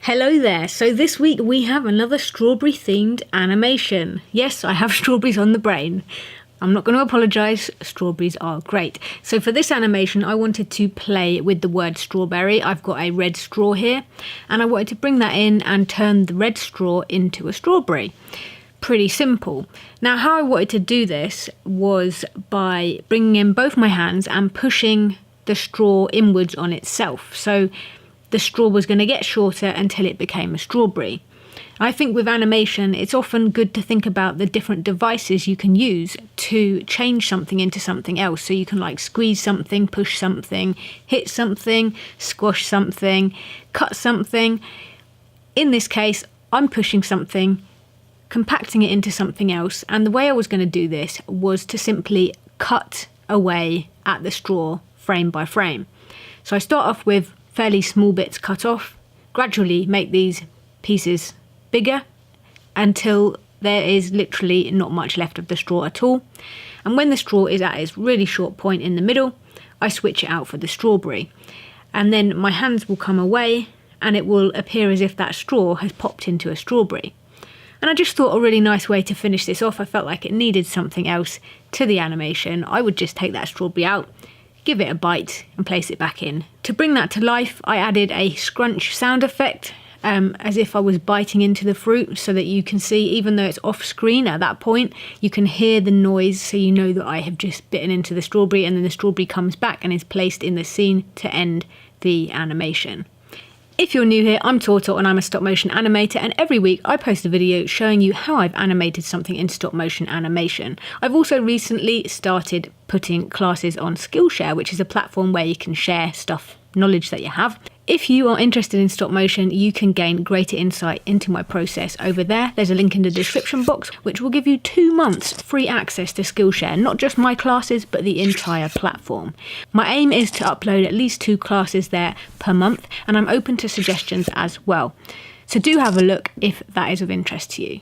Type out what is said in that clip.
Hello there, so this week we have another strawberry themed animation. Yes, I have strawberries on the brain. I'm not going to apologise, strawberries are great. So for this animation I wanted to play with the word strawberry. I've got a red straw here and I wanted to bring that in and turn the red straw into a strawberry. Pretty simple. Now how I wanted to do this was by bringing in both my hands and pushing the straw inwards on itself. So the straw was going to get shorter until it became a strawberry. I think with animation, it's often good to think about the different devices you can use to change something into something else. So you can like squeeze something, push something, hit something, squash something, cut something. In this case, I'm pushing something, compacting it into something else. And the way I was going to do this was to simply cut away at the straw frame by frame. So I start off with fairly small bits cut off, gradually make these pieces bigger until there is literally not much left of the straw at all. And when the straw is at its really short point in the middle, I switch it out for the strawberry. And then my hands will come away and it will appear as if that straw has popped into a strawberry. And I just thought a really nice way to finish this off. I felt like it needed something else to the animation. I would just take that strawberry out, give it a bite and place it back in. To bring that to life, I added a scrunch sound effect, as if I was biting into the fruit, so that you can see, even though it's off screen at that point, you can hear the noise, so you know that I have just bitten into the strawberry, and then the strawberry comes back and is placed in the scene to end the animation. If you're new here, I'm Tortor and I'm a stop motion animator, and every week I post a video showing you how I've animated something in stop motion animation. I've also recently started putting classes on Skillshare, which is a platform where you can share knowledge that you have. If you are interested in stop motion, you can gain greater insight into my process over there. There's a link in the description box, which will give you 2 months free access to Skillshare, not just my classes, but the entire platform. My aim is to upload at least 2 classes there per month, and I'm open to suggestions as well. So do have a look if that is of interest to you.